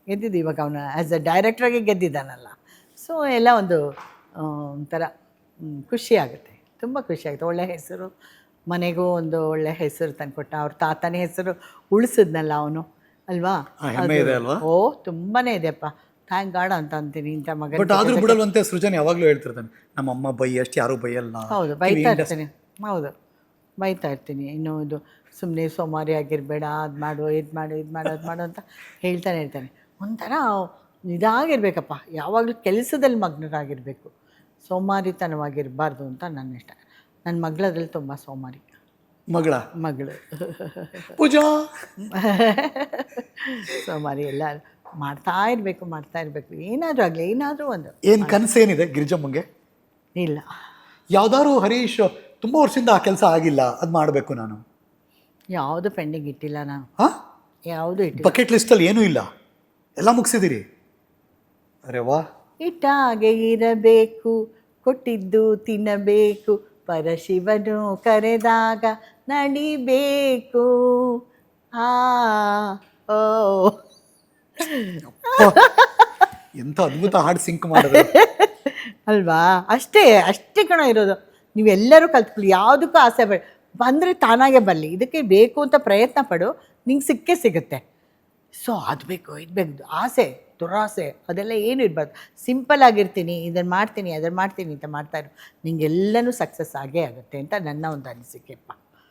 ಗೆದ್ದಿದ್ದು ಇವಾಗ ಅವನು ಆ್ಯಸ್ ಅ ಡೈರೆಕ್ಟ್ರಾಗಿ ಗೆದ್ದಿದ್ದಾನಲ್ಲ. ಸೊ ಎಲ್ಲ ಒಂದು ಒಂಥರ ಖುಷಿ ಆಗುತ್ತೆ, ತುಂಬ ಖುಷಿ ಆಗುತ್ತೆ. ಒಳ್ಳೆಯ ಹೆಸರು, ಮನೆಗೂ ಒಂದು ಒಳ್ಳೆಯ ಹೆಸರು ತಂದುಕೊಟ್ಟ. ಅವ್ರ ತಾತನ ಹೆಸರು ಉಳಿಸಿದ್ನಲ್ಲ ಅವನು, ಅಲ್ವಾ? ಓ ತುಂಬಾ ಇದೆಯಪ್ಪ, ಥ್ಯಾಂಕ್ ಗಾಡ್ ಅಂತ ಅಂತೀನಿ ಇಂಥ ಮಗ. ಬಟ್ ಆದ್ರೂ ಬಿಡಲ್ವಂತೆ ಸೃಜನ್ ಯಾವಾಗಲೂ ಹೇಳ್ತಿರ್ತಾನೆ, ನಮ್ಮಮ್ಮ ಬೈ ಅಷ್ಟು ಯಾರೂ ಬೈಯಲ್ಲ. ಹೌದು, ಬೈತಾ ಇರ್ತೀನಿ. ಹೌದು, ಬೈತಾ ಇರ್ತೀನಿ. ಇನ್ನು ಇದು ಸುಮ್ಮನೆ ಸೋಮಾರಿ ಆಗಿರಬೇಡ, ಅದು ಮಾಡು, ಇದು ಮಾಡು, ಇದು ಮಾಡು, ಅದು ಮಾಡು ಅಂತ ಹೇಳ್ತಾನೆ ಇರ್ತಾನೆ. ಒಂಥರ ಇದಾಗಿರ್ಬೇಕಪ್ಪ, ಯಾವಾಗಲೂ ಕೆಲಸದಲ್ಲಿ ಮಗ್ನರಾಗಿರಬೇಕು, ಸೋಮಾರಿತನವಾಗಿರಬಾರ್ದು ಅಂತ ನನ್ನ ಇಷ್ಟ. ನನ್ನ ಮಗಳದ್ರಲ್ಲಿ ತುಂಬ ಸೋಮಾರಿ. ಮಗಳು ಪೂಜಾ ಸೋಮಾರಿ. ಎಲ್ಲ ಮಾಡ್ತಾ ಇರಬೇಕು, ಏನಾದರೂ ಆಗಲಿ, ಏನಾದರೂ ಒಂದು. ಏನು ಕನಸೇನಿದೆ ಗಿರಿಜಮ್ಮಂಗೆ? ಇಲ್ಲ, ಯಾವ್ದಾದ್ರು ಹರೀಶ್ ತುಂಬ ವರ್ಷದಿಂದ ಆ ಕೆಲಸ ಆಗಿಲ್ಲ, ಅದು ಮಾಡಬೇಕು ನಾನು, ಯಾವುದು ಪೆಂಡಿಂಗ್ ಇಟ್ಟಿಲ್ಲ ನಾನು. ಯಾವುದು ಇಟ್ಟಿಲ್ಲ. ಬಕೆಟ್ ಲಿಸ್ಟಲ್ಲಿ ಏನೂ ಇಲ್ಲ, ಎಲ್ಲ ಮುಗಿಸಿದಿರಿ. ಅರೆ ವಾ. ಇಟ್ಟಾಗೆ ಇರಬೇಕು, ಕೊಟ್ಟಿದ್ದು ತಿನ್ನಬೇಕು, ಪರಶಿವನು ಕರೆದಾಗ ನಡಿಬೇಕು. ಓ ಎಂಥ ಅದ್ಭುತ ಹಾಡು ಸಿಂಕ್ ಮಾಡಿದ್ರೆ ಅಲ್ವಾ? ಅಷ್ಟೇ ಕಣ ಇರೋದು. ನೀವೆಲ್ಲರೂ ಕಲ್ತ್ಕೊಳ್ಳಿ, ಯಾವುದಕ್ಕೂ ಆಸೆ ಬಂದರೆ ತಾನಾಗೆ ಬರಲಿ. ಇದಕ್ಕೆ ಬೇಕು ಅಂತ ಪ್ರಯತ್ನ ಪಡು, ನಿಂಗೆ ಸಿಗುತ್ತೆ. ಸೊ ಅದು ಬೇಕು, ಇದು ಬೇಕು, ಆಸೆ, ದುರಾಸೆ ಅದೆಲ್ಲ ಏನು ಇರಬಾರ್ದು. ಸಿಂಪಲ್ ಆಗಿರ್ತೀನಿ, ಇದನ್ನು ಮಾಡ್ತೀನಿ, ಅದನ್ನು ಮಾಡ್ತೀನಿ ಅಂತ ಮಾಡ್ತಾಯಿರು, ನಿಂಗೆಲ್ಲನೂ ಸಕ್ಸಸ್ ಆಗೇ ಆಗುತ್ತೆ ಅಂತ ನನ್ನ ಒಂದು ಅನಿಸಿಕೆಪ್ಪ.